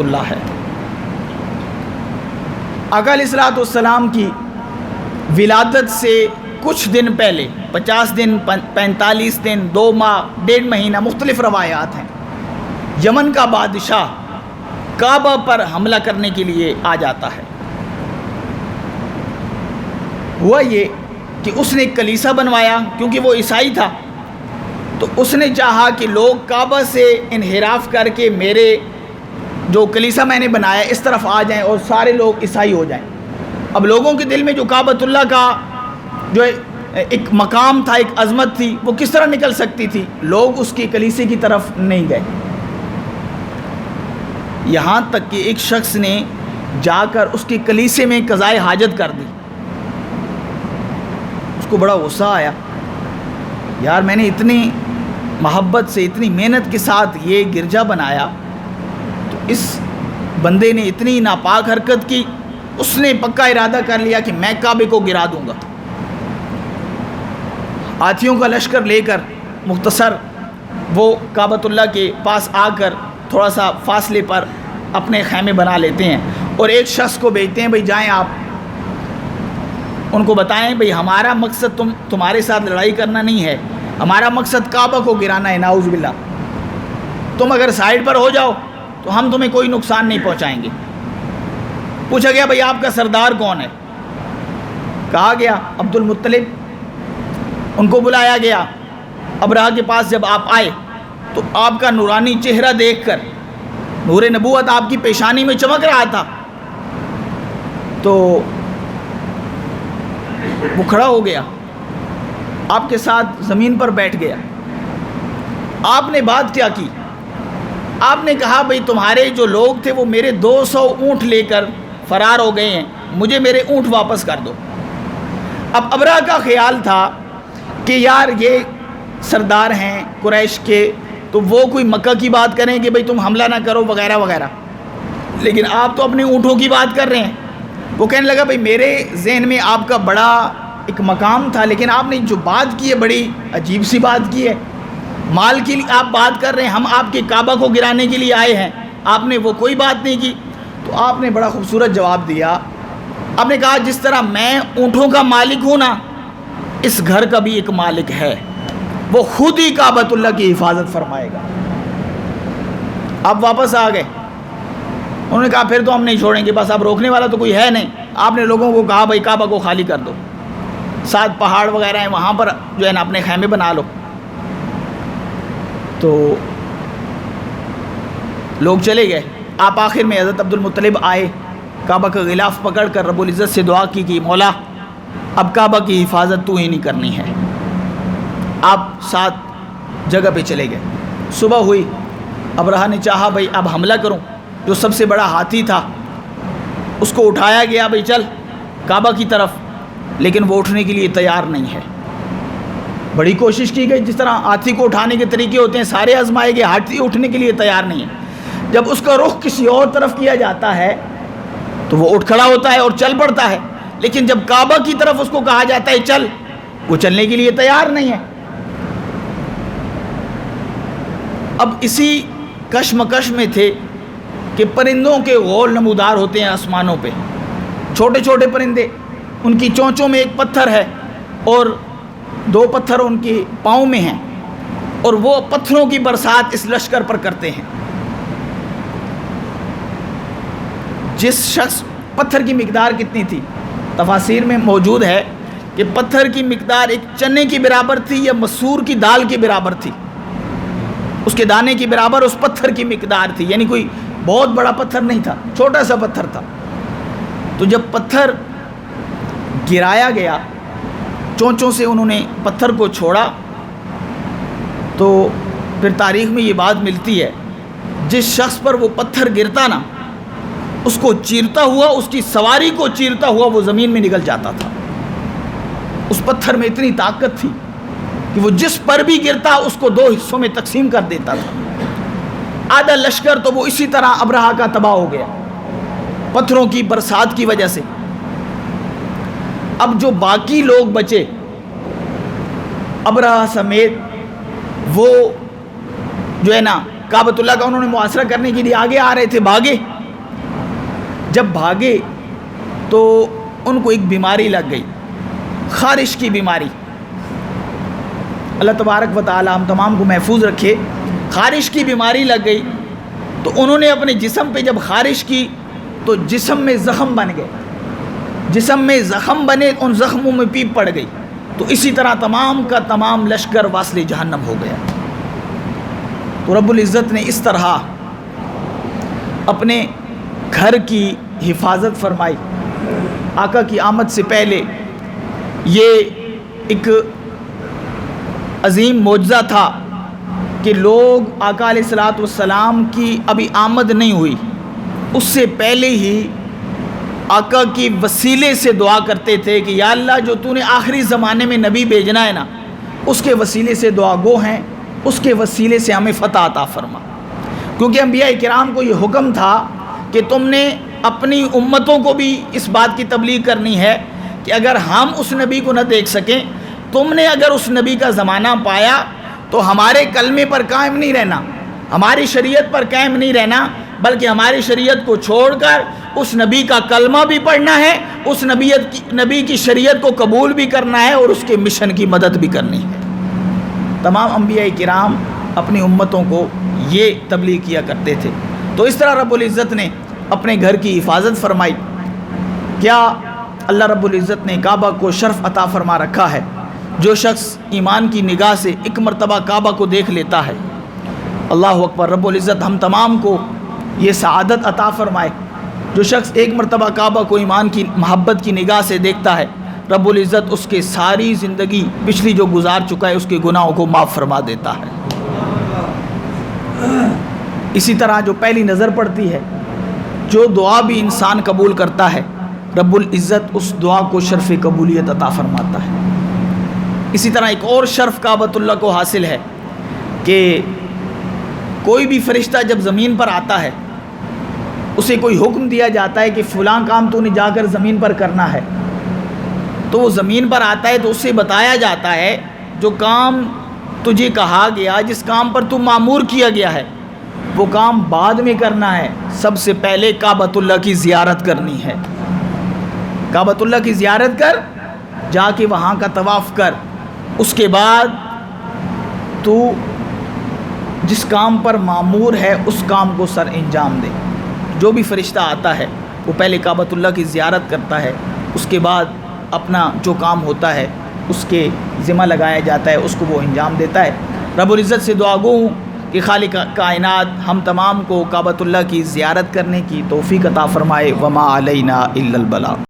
اللہ ہے۔ آقا علیہ الصلوۃ والسلام کی ولادت سے کچھ دن پہلے 50 دن 45 دن 2 ماہ 1.5 مہینہ مختلف روایات ہیں، یمن کا بادشاہ کعبہ پر حملہ کرنے کے لیے آ جاتا ہے۔ ہوا یہ کہ اس نے ایک کلیسا بنوایا، کیونکہ وہ عیسائی تھا، تو اس نے چاہا کہ لوگ کعبہ سے انحراف کر کے میرے جو کلیسا میں نے بنایا اس طرف آ جائیں اور سارے لوگ عیسائی ہو جائیں۔ اب لوگوں کے دل میں جو کعبۃ اللہ کا جو ایک مقام تھا، ایک عظمت تھی، وہ کس طرح نکل سکتی تھی؟ لوگ اس کے کلیسے کی طرف نہیں گئے، یہاں تک کہ ایک شخص نے جا کر اس کے کلیسے میں قضائے حاجت کر دی۔ اس کو بڑا غصہ آیا، یار میں نے اتنی محبت سے اتنی محنت کے ساتھ یہ گرجا بنایا، تو اس بندے نے اتنی ناپاک حرکت کی۔ اس نے پکا ارادہ کر لیا کہ میں کعبے کو گرا دوں گا۔ ہاتھیوں کا لشکر لے کر مختصر وہ کعبۃ اللہ کے پاس آ کر تھوڑا سا فاصلے پر اپنے خیمے بنا لیتے ہیں اور ایک شخص کو بھیجتے ہیں، بھئی جائیں آپ ان کو بتائیں بھئی ہمارا مقصد تمہارے ساتھ لڑائی کرنا نہیں ہے، ہمارا مقصد کعبہ کو گرانا ہے، نعوذ باللہ۔ تم اگر سائڈ پر ہو جاؤ تو ہم تمہیں کوئی نقصان نہیں پہنچائیں گے۔ پوچھا گیا بھئی آپ کا سردار کون ہے؟ کہا گیا عبد المطلب۔ ان کو بلایا گیا، ابرہہ کے پاس جب آپ آئے تو آپ کا نورانی چہرہ دیکھ کر نور نبوت آپ کی پیشانی میں چمک رہا تھا، تو وہ کھڑا ہو گیا، آپ کے ساتھ زمین پر بیٹھ گیا۔ آپ نے بات کیا کی؟ آپ نے کہا بھئی تمہارے جو لوگ تھے وہ میرے 200 اونٹ لے کر فرار ہو گئے ہیں، مجھے میرے اونٹ واپس کر دو۔ اب ابرہہ کا خیال تھا کہ یار یہ سردار ہیں قریش کے، تو وہ کوئی مکہ کی بات کریں کہ بھئی تم حملہ نہ کرو وغیرہ وغیرہ، لیکن آپ تو اپنے اونٹوں کی بات کر رہے ہیں۔ وہ کہنے لگا بھئی میرے ذہن میں آپ کا بڑا ایک مقام تھا، لیکن آپ نے جو بات کی ہے بڑی عجیب سی بات کی ہے۔ مال کی آپ بات کر رہے ہیں، ہم آپ کے کعبہ کو گرانے کے لیے آئے ہیں، آپ نے وہ کوئی بات نہیں کی۔ تو آپ نے بڑا خوبصورت جواب دیا، آپ نے کہا جس طرح میں اونٹوں کا مالک ہوں نا، اس گھر کا بھی ایک مالک ہے، وہ خود ہی کعبۃ اللہ کی حفاظت فرمائے گا۔ آپ واپس آ گئے، انہوں نے کہا پھر تو ہم نہیں چھوڑیں گے، بس اب روکنے والا تو کوئی ہے نہیں۔ آپ نے لوگوں کو کہا بھائی کعبہ کو خالی کر دو، 7 پہاڑ وغیرہ ہیں وہاں پر جو ہے نا اپنے خیمے بنا لو۔ تو لوگ چلے گئے۔ آپ آخر میں حضرت عبد المطلب آئے، کعبہ کا غلاف پکڑ کر رب العزت سے دعا کی کہ مولا اب کعبہ کی حفاظت تو ہی نہیں کرنی ہے۔ آپ 7 جگہ پہ چلے گئے۔ صبح ہوئی، ابرہہ نے چاہا بھئی اب حملہ کروں، جو سب سے بڑا ہاتھی تھا اس کو اٹھایا گیا، بھئی چل کعبہ کی طرف، لیکن وہ اٹھنے کے لیے تیار نہیں ہے۔ بڑی کوشش کی گئی، جس طرح ہاتھی کو اٹھانے کے طریقے ہوتے ہیں سارے آزمائے گئے، ہاتھی اٹھنے کے لیے تیار نہیں ہے۔ جب اس کا رخ کسی اور طرف کیا جاتا ہے تو وہ اٹھ کھڑا ہوتا ہے اور چل پڑتا ہے، لیکن جب کعبہ کی طرف اس کو کہا جاتا ہے چل، وہ چلنے کے لیے تیار نہیں ہے۔ اب اسی کشمکش میں تھے کہ پرندوں کے غول نمودار ہوتے ہیں آسمانوں پہ، چھوٹے چھوٹے پرندے، ان کی چونچوں میں ایک پتھر ہے اور 2 پتھر ان کے پاؤں میں ہیں، اور وہ پتھروں کی برسات اس لشکر پر کرتے ہیں۔ جس شخص پتھر کی مقدار کتنی تھی؟ تفاسیر میں موجود ہے کہ پتھر کی مقدار ایک چنے کی برابر تھی یا مسور کی دال کی برابر تھی، اس کے دانے کی برابر اس پتھر کی مقدار تھی، یعنی کوئی بہت بڑا پتھر نہیں تھا، چھوٹا سا پتھر تھا۔ تو جب پتھر گرایا گیا، چونچوں سے انہوں نے پتھر کو چھوڑا، تو پھر تاریخ میں یہ بات ملتی ہے جس شخص پر وہ پتھر گرتا نا، اس کو چیرتا ہوا، اس کی سواری کو چیرتا ہوا وہ زمین میں نکل جاتا تھا۔ اس پتھر میں اتنی طاقت تھی کہ وہ جس پر بھی گرتا اس کو 2 حصوں میں تقسیم کر دیتا تھا۔ آدھا لشکر تو وہ اسی طرح ابرہہ کا تباہ ہو گیا پتھروں کی برسات کی وجہ سے۔ اب جو باقی لوگ بچے ابرہہ سمیت، وہ جو ہے نا کعبۃ اللہ کا انہوں نے محاصرہ کرنے کے لیے آگے آ رہے تھے، بھاگے. جب بھاگے تو ان کو ایک بیماری لگ گئی، خارش کی بیماری. اللہ تبارک و تعالی ہم تمام کو محفوظ رکھے. خارش کی بیماری لگ گئی تو انہوں نے اپنے جسم پہ جب خارش کی تو جسم میں زخم بن گئے، جسم میں زخم بنے، ان زخموں میں پیپ پڑ گئی. تو اسی طرح تمام کا تمام لشکر واصل جہنم ہو گیا. تو رب العزت نے اس طرح اپنے گھر کی حفاظت فرمائی. آقا کی آمد سے پہلے یہ ایک عظیم معجزہ تھا کہ لوگ آقا علیہ الصلوۃ والسلام کی ابھی آمد نہیں ہوئی، اس سے پہلے ہی آقا کی وسیلے سے دعا کرتے تھے کہ یا اللہ جو تو نے آخری زمانے میں نبی بھیجنا ہے نا، اس کے وسیلے سے دعا گو ہیں، اس کے وسیلے سے ہمیں فتح عطا فرما. کیونکہ انبیاء کرام کو یہ حکم تھا کہ تم نے اپنی امتوں کو بھی اس بات کی تبلیغ کرنی ہے کہ اگر ہم اس نبی کو نہ دیکھ سکیں، تم نے اگر اس نبی کا زمانہ پایا تو ہمارے کلمے پر قائم نہیں رہنا، ہماری شریعت پر قائم نہیں رہنا، بلکہ ہماری شریعت کو چھوڑ کر اس نبی کا کلمہ بھی پڑھنا ہے، اس نبی کی شریعت کو قبول بھی کرنا ہے اور اس کے مشن کی مدد بھی کرنی ہے. تمام انبیاء کرام اپنی امتوں کو یہ تبلیغ کیا کرتے تھے. تو اس طرح رب العزت نے اپنے گھر کی حفاظت فرمائی. کیا اللہ رب العزت نے کعبہ کو شرف عطا فرما رکھا ہے. جو شخص ایمان کی نگاہ سے ایک مرتبہ کعبہ کو دیکھ لیتا ہے، اللہ اکبر، رب العزت ہم تمام کو یہ سعادت عطا فرمائے. جو شخص ایک مرتبہ کعبہ کو ایمان کی محبت کی نگاہ سے دیکھتا ہے، رب العزت اس کے ساری زندگی پچھلی جو گزار چکا ہے اس کے گناہوں کو معاف فرما دیتا ہے. اسی طرح جو پہلی نظر پڑتی ہے، جو دعا بھی انسان قبول کرتا ہے، رب العزت اس دعا کو شرف قبولیت عطا فرماتا ہے. اسی طرح ایک اور شرف کعبۃ اللہ کو حاصل ہے کہ کوئی بھی فرشتہ جب زمین پر آتا ہے، اسے کوئی حکم دیا جاتا ہے کہ فلاں کام تو نے جا کر زمین پر کرنا ہے، تو وہ زمین پر آتا ہے تو اسے بتایا جاتا ہے جو کام تجھے کہا گیا، جس کام پر تو مامور کیا گیا ہے، وہ کام بعد میں کرنا ہے. سب سے پہلے کعبۃ اللہ کی زیارت کرنی ہے. کعبۃ اللہ کی زیارت کر، جا کے وہاں کا طواف کر، اس کے بعد تو جس کام پر مامور ہے اس کام کو سر انجام دے. جو بھی فرشتہ آتا ہے وہ پہلے کعبۃ اللہ کی زیارت کرتا ہے، اس کے بعد اپنا جو کام ہوتا ہے اس کے ذمہ لگایا جاتا ہے، اس کو وہ انجام دیتا ہے. رب العزت سے دعا گو ہوں کہ خالق کائنات ہم تمام کو کعبۃ اللہ کی زیارت کرنے کی توفیق عطا فرمائے. وما علینا الا البلاغ.